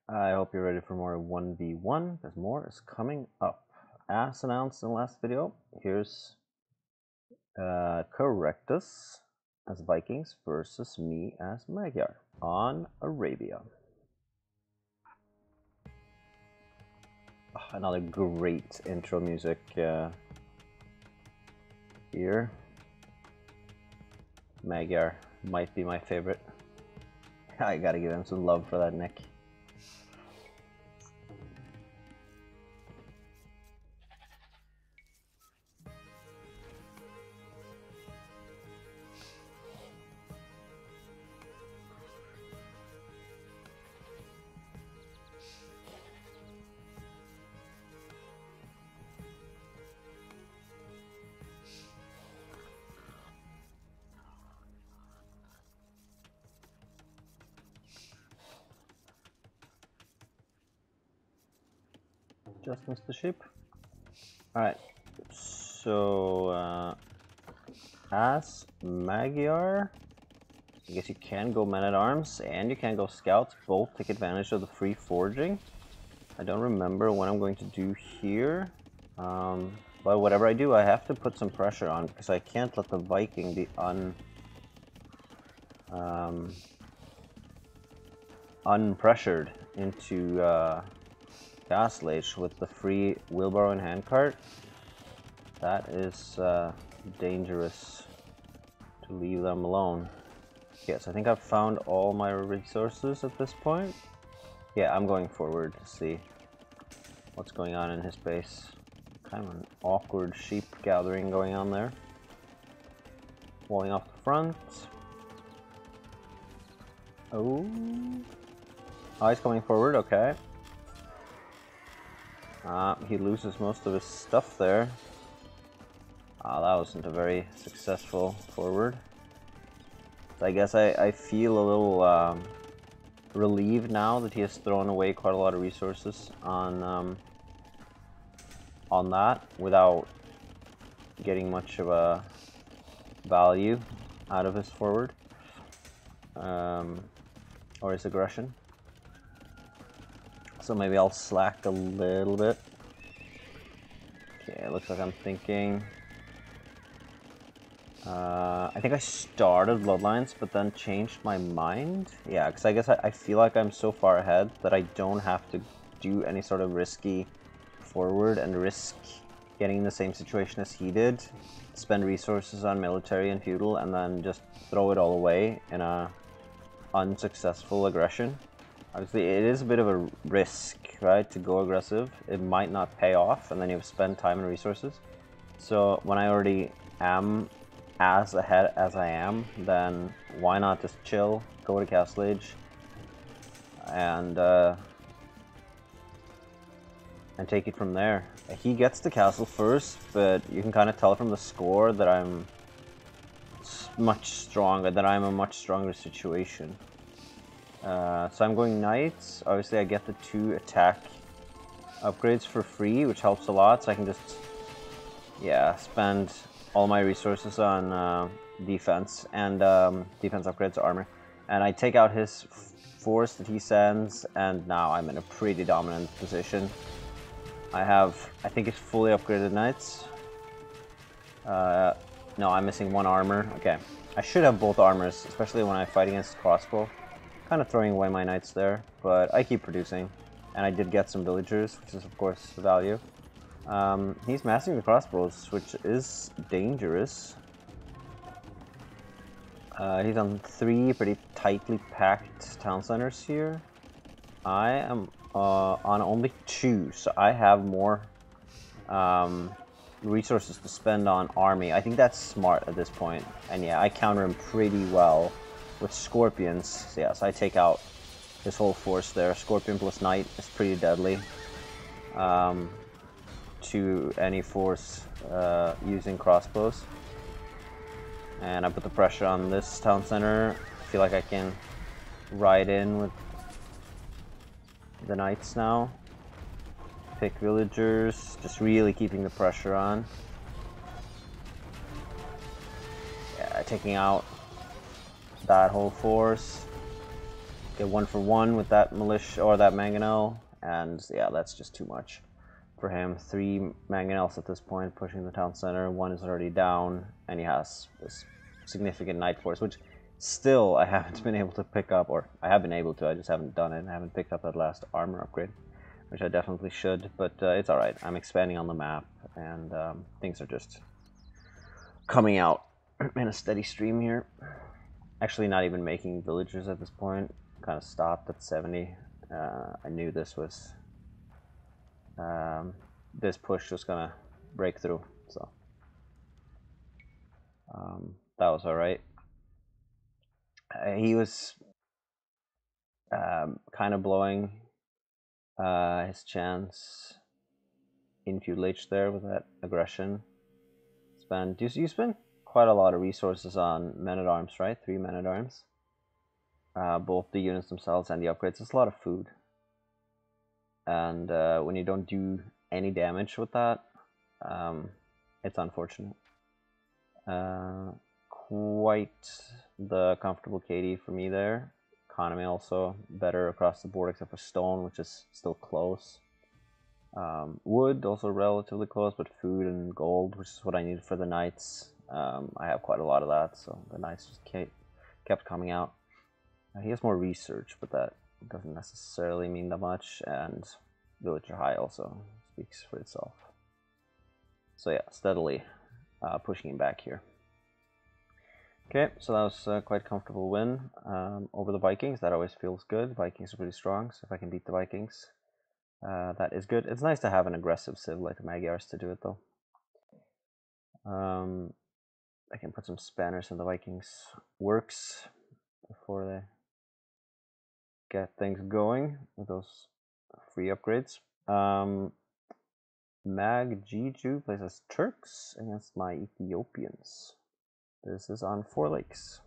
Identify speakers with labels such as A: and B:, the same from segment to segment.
A: I hope you're ready for more 1v1, because more is coming up. As announced in the last video, here's Correctus as Vikings versus me as Magyar on Arabia. Oh, another great intro music here. Magyar might be my favorite. I gotta give him some love for that nick. Just missed the sheep. Alright, so as Magyar, I guess you can go men-at-arms and you can go scouts. Both take advantage of the free forging. I don't remember what I'm going to do here. But whatever I do, I have to put some pressure on because I can't let the Viking be unpressured into Castle Age with the free wheelbarrow and handcart. That is dangerous to leave them alone. Yes, I think I've found all my resources at this point. Yeah, I'm going forward to see what's going on in his base. Kind of an awkward sheep gathering going on there. Walling off the front. Oh, he's coming forward, okay. He loses most of his stuff there. That wasn't a very successful forward. So I guess I feel a little relieved now that he has thrown away quite a lot of resources on that without getting much of a value out of his forward or his aggression. So maybe I'll slack a little bit. Okay, it looks like I'm thinking. I think I started Bloodlines, but then changed my mind. Yeah, because I guess I feel like I'm so far ahead that I don't have to do any sort of risky forward and risk getting in the same situation as he did. Spend resources on military and feudal, and then just throw it all away in a unsuccessful aggression. Obviously, it is a bit of a risk, right, to go aggressive. It might not pay off, and then you have spent time and resources. So when I already am as ahead as I am, then why not just chill, go to Castle Age, and take it from there. He gets the castle first, but you can kind of tell from the score that I'm much stronger, that I'm a much stronger situation. So I'm going knights. Obviously I get the 2 attack upgrades for free, which helps a lot, so I can just, yeah, spend all my resources on defense and defense upgrades, armor. And I take out his force that he sends, and now I'm in a pretty dominant position. I think it's fully upgraded knights. No, I'm missing 1 armor. Okay, I should have both armors, especially when I fight against crossbow. Kind of throwing away my knights there, but I keep producing. And I did get some villagers, which is of course the value. He's massing the crossbows, which is dangerous. He's on 3 pretty tightly packed town centers here. I am on only 2, so I have more resources to spend on army. I think that's smart at this point. And yeah, I counter him pretty well with scorpions. So yeah, so I take out his whole force there. Scorpion plus knight is pretty deadly to any force using crossbows. And I put the pressure on this town center. I feel like I can ride in with the knights now. Pick villagers, just really keeping the pressure on. Yeah, taking out that whole force. Get 1-for-1 with that militia or that mangonel, and yeah, that's just too much for him. 3 mangonels at this point, pushing the town center. 1 is already down, and he has this significant Night Force, which still I haven't been able to pick up, or I have been able to, I just haven't done it. I haven't picked up that last armor upgrade, which I definitely should, but it's alright. I'm expanding on the map, and things are just coming out in a steady stream here. Actually not even making villagers at this point. Kind of stopped at 70. I knew this was this push was gonna break through, so that was all right. He was kind of blowing his chance in Feudal Age there with that aggression. You spend quite a lot of resources on men-at-arms, right? 3 men-at-arms. Both the units themselves and the upgrades. It's a lot of food. And when you don't do any damage with that, it's unfortunate. Quite the comfortable KD for me there. Economy also better across the board except for stone, which is still close. Wood also relatively close, but food and gold, which is what I needed for the knights. I have quite a lot of that, so the knights just kept coming out. He has more research, but that doesn't necessarily mean that much, and villager high also speaks for itself. So yeah, steadily pushing him back here. Okay, so that was a quite comfortable win over the Vikings. That always feels good. Vikings are pretty strong, so if I can beat the Vikings, that is good. It's nice to have an aggressive civ like the Magyars to do it, though. I can put some Spanners in the Vikings works before they get things going with those free upgrades. Mag Jiju plays as Turks against my Ethiopians. This is on 4 Lakes.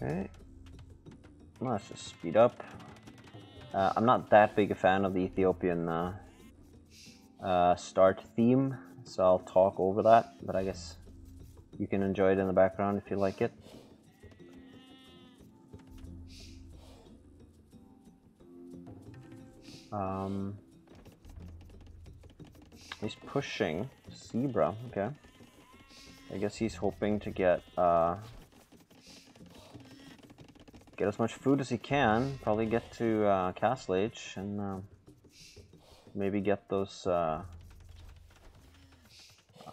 A: Okay, let's just speed up. I'm not that big a fan of the Ethiopian start theme, so I'll talk over that, but I guess you can enjoy it in the background if you like it. He's pushing Zebra, okay. I guess he's hoping to get as much food as he can, probably get to Castle Age, and maybe get those,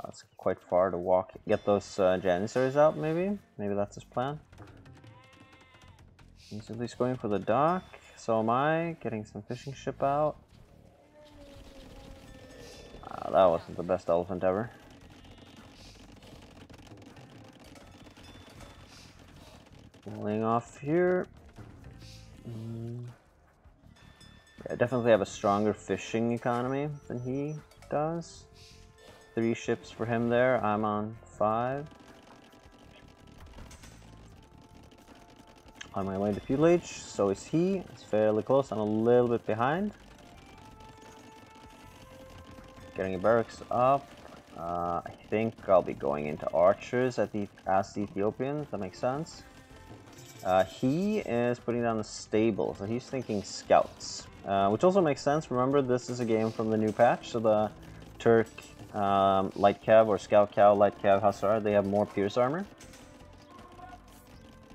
A: it's quite far to walk, get those Janissaries out, maybe that's his plan. He's at least going for the dock, so am I, getting some fishing ship out. That wasn't the best elephant ever. Laying off here. I definitely have a stronger fishing economy than he does. 3 ships for him there. I'm on 5. On my way to Feudal Age, so is he. It's fairly close. I'm a little bit behind. Getting a barracks up. I think I'll be going into archers as the Ethiopians. That makes sense. He is putting down the stable, so he's thinking scouts, which also makes sense. Remember, this is a game from the new patch, so the Turk light cav or scout cow light cav hussar, they have more pierce armor.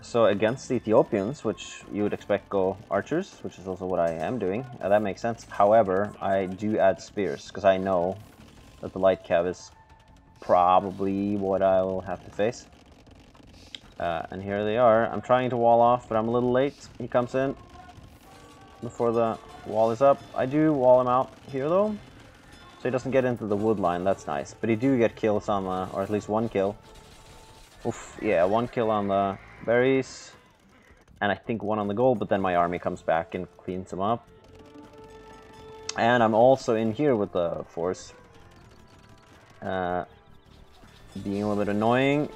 A: So against the Ethiopians, which you would expect go archers, which is also what I am doing, that makes sense. However, I do add spears, because I know that the light cav is probably what I will have to face. And here they are. I'm trying to wall off, but I'm a little late. He comes in before the wall is up. I do wall him out here, though, so he doesn't get into the wood line. That's nice. But he do get kills on the, or at least 1 kill. Oof, yeah, 1 kill on the berries, and I think 1 on the gold, but then my army comes back and cleans him up. And I'm also in here with the force. Being a little bit annoying.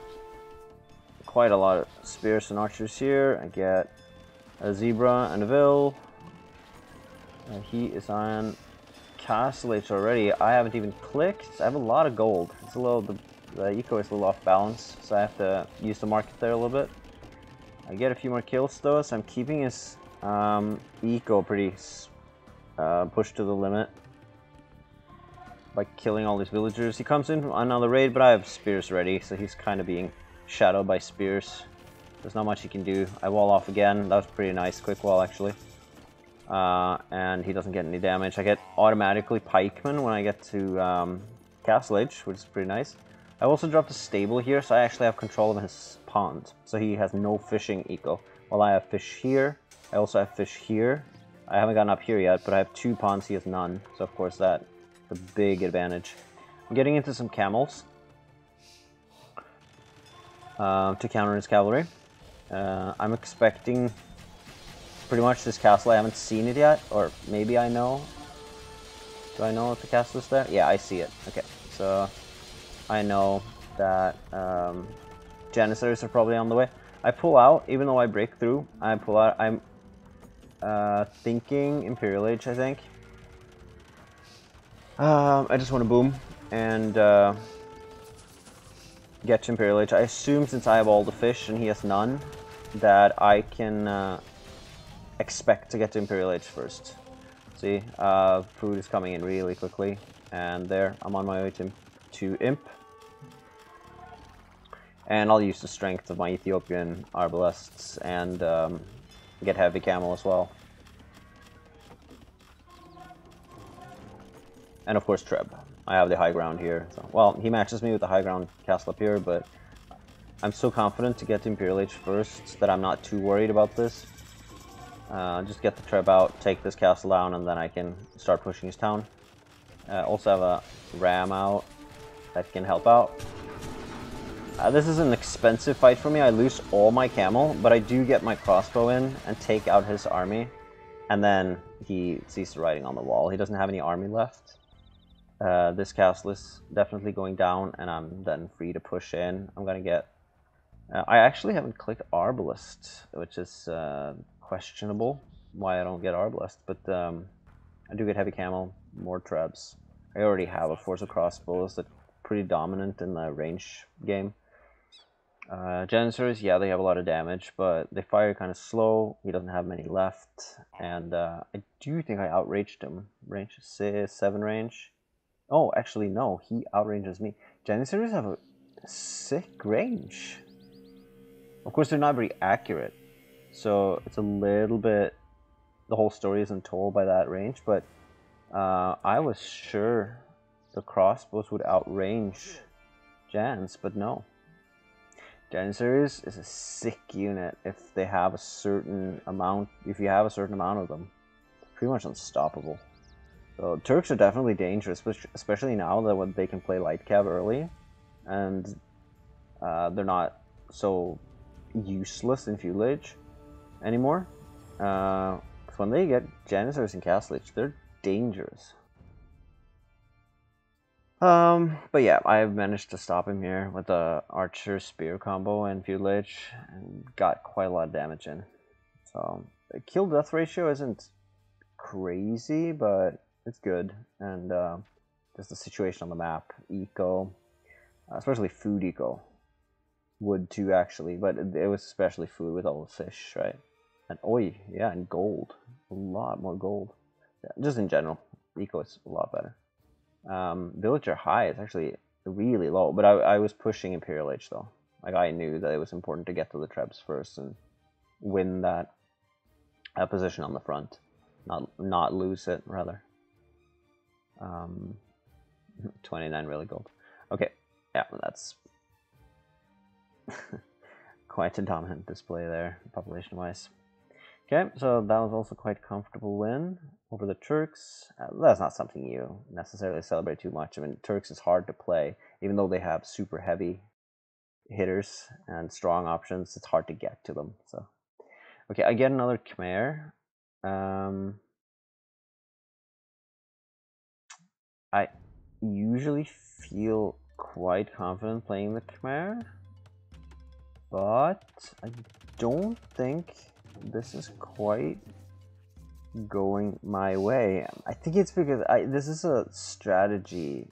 A: Quite a lot of spears and archers here. I get a zebra and a vil. He is on Castle Age already. I haven't even clicked. I have a lot of gold. It's a little The eco is a little off balance, so I have to use the market there a little bit. I get a few more kills though, so I'm keeping his eco pretty pushed to the limit by killing all these villagers. He comes in from another raid, but I have spears ready, so he's kind of being shadowed by spears. There's not much he can do. I wall off again. That was pretty nice. Quick wall, actually. And he doesn't get any damage. I get automatically pikemen when I get to Castle Edge, which is pretty nice. I also dropped a stable here, so I actually have control of his pond. So he has no fishing eco. While I have fish here, I also have fish here. I haven't gotten up here yet, but I have 2 ponds, he has none. So of course that's a big advantage. I'm getting into some camels to counter his cavalry. I'm expecting pretty much this castle. I haven't seen it yet, or maybe I know. Do I know if the castle is there? Yeah, I see it. Okay, so I know that Janissaries are probably on the way. I pull out, even though I break through. I pull out. I'm thinking Imperial Age, I think. I just want to boom and get to Imperial Age. I assume since I have all the fish and he has none, that I can expect to get to Imperial Age first. See, food is coming in really quickly, and there, I'm on my way to Imp. And I'll use the strength of my Ethiopian Arbalests and get heavy camel as well. And of course Treb. I have the high ground here. So, well, he matches me with the high ground castle up here, but I'm so confident to get to Imperial Age first that I'm not too worried about this. Just get the Treb out, take this castle down, and then I can start pushing his town. Also have a ram out that can help out. This is an expensive fight for me. I lose all my camel, but I do get my crossbow in and take out his army. And then he sees the writing on the wall. He doesn't have any army left. This castle is definitely going down, and I'm then free to push in. I'm gonna get... I actually haven't clicked Arbalest, which is questionable why I don't get Arbalest, but I do get heavy camel, more trebs. I already have a force of crossbows that's pretty dominant in the range game. Janissaries, yeah, they have a lot of damage, but they fire kind of slow. He doesn't have many left, and I do think I outraged him. Range is 7 range. Oh, actually, no, he outranges me. Janissaries have a sick range. Of course, they're not very accurate, so it's a little bit... The whole story isn't told by that range, but I was sure the crossbows would outrange Jans, but no. Janissaries is a sick unit if they have a certain amount. If you have a certain amount of them, it's pretty much unstoppable. So Turks are definitely dangerous, especially now that they can play light cav early, and they're not so useless in Feudal Age anymore. Because when they get Janissaries in Castle Age, they're dangerous. But yeah, I have managed to stop him here with the Archer Spear combo and Feudal Age, and got quite a lot of damage in. So the kill death ratio isn't crazy, but it's good. And just the situation on the map, eco, especially food eco, wood too actually, but it was especially food with all the fish, right? And oi, yeah, and gold, a lot more gold. Yeah, just in general, eco is a lot better. Villager high is actually really low, but I was pushing Imperial Age though. Like, I knew that it was important to get to the Trebs first and win that position on the front, not lose it rather. 29 really gold. Okay, yeah, that's quite a dominant display there, population wise. Okay, so that was also quite a comfortable win over the Turks. That's not something you necessarily celebrate too much. I mean, Turks is hard to play, even though they have super heavy hitters and strong options. It's hard to get to them. So, okay, I get another Khmer. I usually feel quite confident playing the Khmer, but I don't think this is quite going my way. I think it's because this is a strategy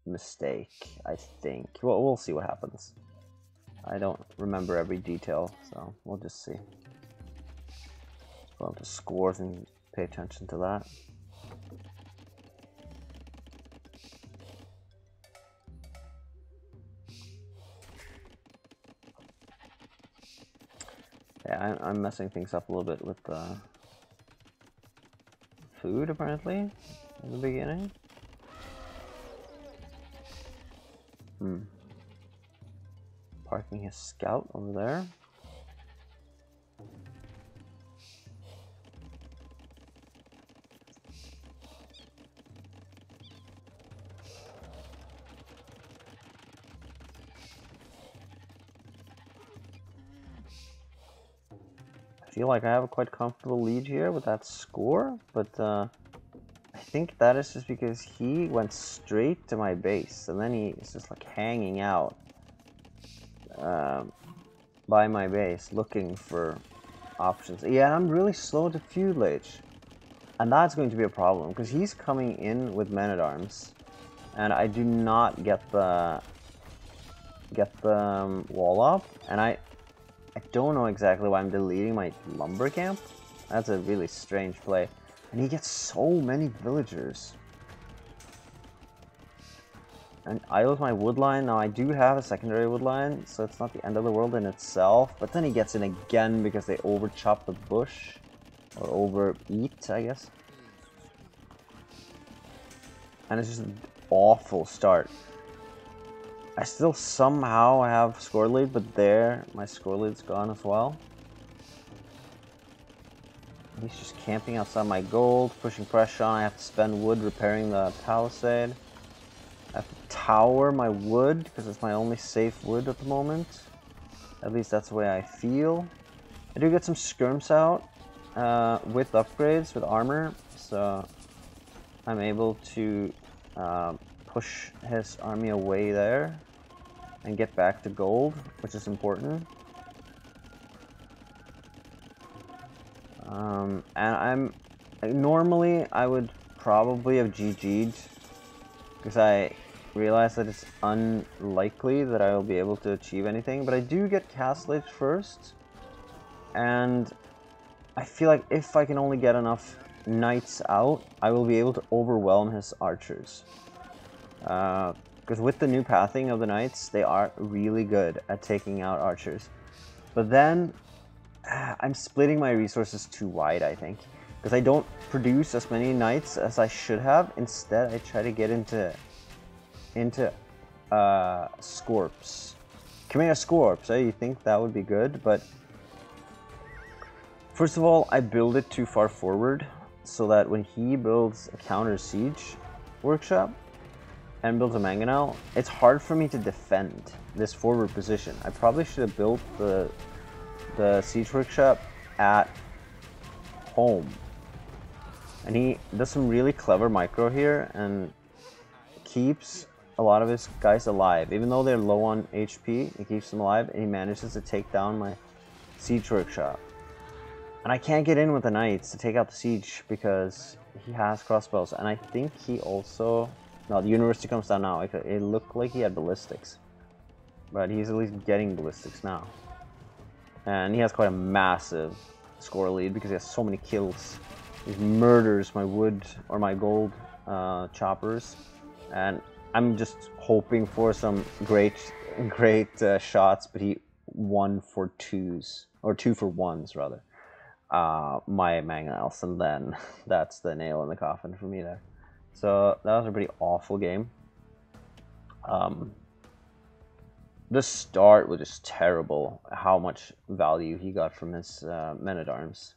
A: mistake, I think. Well, we'll see what happens. I don't remember every detail, so we'll just see. Go into scores and pay attention to that. Yeah, I'm messing things up a little bit with the food, apparently, in the beginning. Parking his scout over there. I feel like I have a quite comfortable lead here with that score, but I think that is just because he went straight to my base, and then he's just like hanging out by my base looking for options. Yeah, I'm really slow to feud Lich, and that's going to be a problem because he's coming in with men-at-arms, and I do not get the wall up, and I don't know exactly why I'm deleting my lumber camp. That's a really strange play. And he gets so many villagers. And I lose my wood line. Now I do have a secondary wood line, so it's not the end of the world in itself. But then he gets in again because they over chop the bush. Or over eat, I guess. And it's just an awful start. I still somehow have score lead, but there, my score lead's gone as well. He's just camping outside my gold, pushing pressure on. I have to spend wood repairing the palisade. I have to tower my wood, because it's my only safe wood at the moment. At least that's the way I feel. I do get some skirms out with upgrades, with armor, so I'm able to push his army away there and get back to gold, which is important. And normally I would probably have GG'd because I realize that it's unlikely that I will be able to achieve anything, but I do get Castle Age first, and I feel like if I can only get enough knights out, I will be able to overwhelm his archers. Because with the new pathing of the knights, they are really good at taking out archers. But then, I'm splitting my resources too wide, I think. Because I don't produce as many knights as I should have. Instead, I try to get into Scorps. Chimera Scorps, you think that would be good, but first of all, I build it too far forward, so that when he builds a counter siege workshop and builds a mangonel, it's hard for me to defend this forward position. I probably should have built the siege workshop at home. And he does some really clever micro here and keeps a lot of his guys alive. Even though they're low on HP, he keeps them alive, and he manages to take down my siege workshop. And I can't get in with the knights to take out the siege because he has crossbows. And I think he also... No, the university comes down now. It looked like he had ballistics. But he's at least getting ballistics now. And he has quite a massive score lead because he has so many kills. He murders my wood or my gold choppers. And I'm just hoping for some great shots, but he 1 for 2s. Or 2 for 1s, rather. My mangonels, and then that's the nail in the coffin for me there. So that was a pretty awful game. The start was just terrible. How much value he got from his men-at-arms.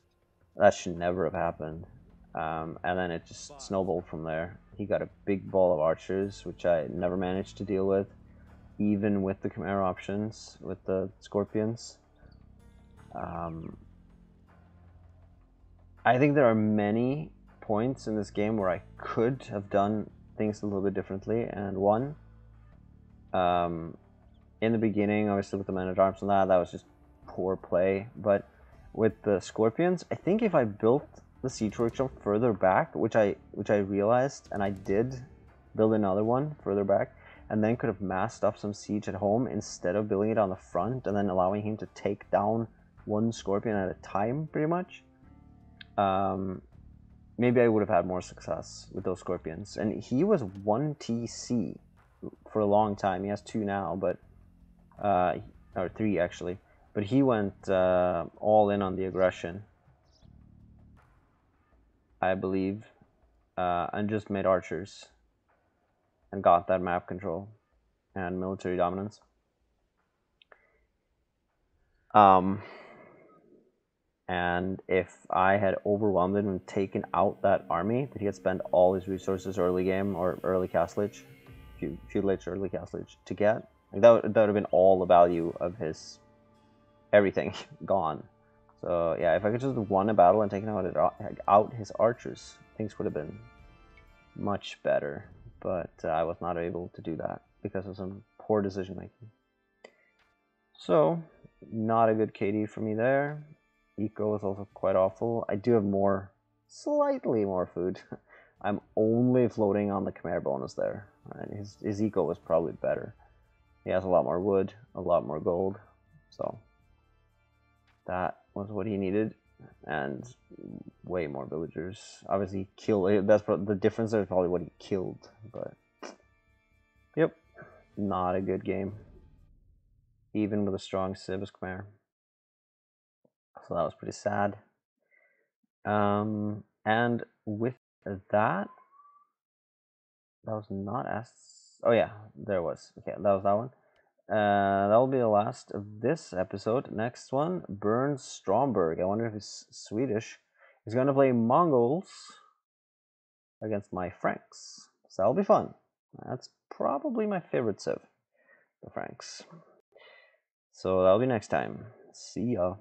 A: That should never have happened. And then it just snowballed from there. He got a big ball of archers, which I never managed to deal with, even with the Chimera options, with the Scorpions. I think there are many points in this game where I could have done things a little bit differently, and one, in the beginning, obviously with the men-at-arms and that was just poor play, but with the Scorpions, I think if I built the siege workshop further back, which I realized, and I did build another one further back, and then could have masked up some siege at home instead of building it on the front and then allowing him to take down one Scorpion at a time, pretty much. Maybe I would have had more success with those Scorpions. And he was 1 TC for a long time. He has 2 now, but or 3 actually. But he went all in on the aggression, I believe, and just made archers and got that map control and military dominance. And if I had overwhelmed him and taken out that army, that he had spent all his resources early game or early castlage, feudal age early castlage to get, like that would have been all the value of his everything gone. So yeah, if I could just have won a battle and taken out his archers, things would have been much better. But I was not able to do that because of some poor decision making. So not a good KD for me there. Eco is also quite awful. I do have slightly more food. I'm only floating on the Khmer bonus there. Right? His eco was probably better. He has a lot more wood, a lot more gold. So that was what he needed, and way more villagers. Obviously, that's the difference. There is probably what he killed, but yep, not a good game. Even with a strong Civis Khmer. So that was pretty sad. And with that was not as. Oh yeah, there was. Okay, that was that one. That will be the last of this episode. Next one, Bernd Stromberg. I wonder if he's Swedish. He's going to play Mongols against my Franks. So that'll be fun. That's probably my favorite civ, the Franks. So that'll be next time. See ya.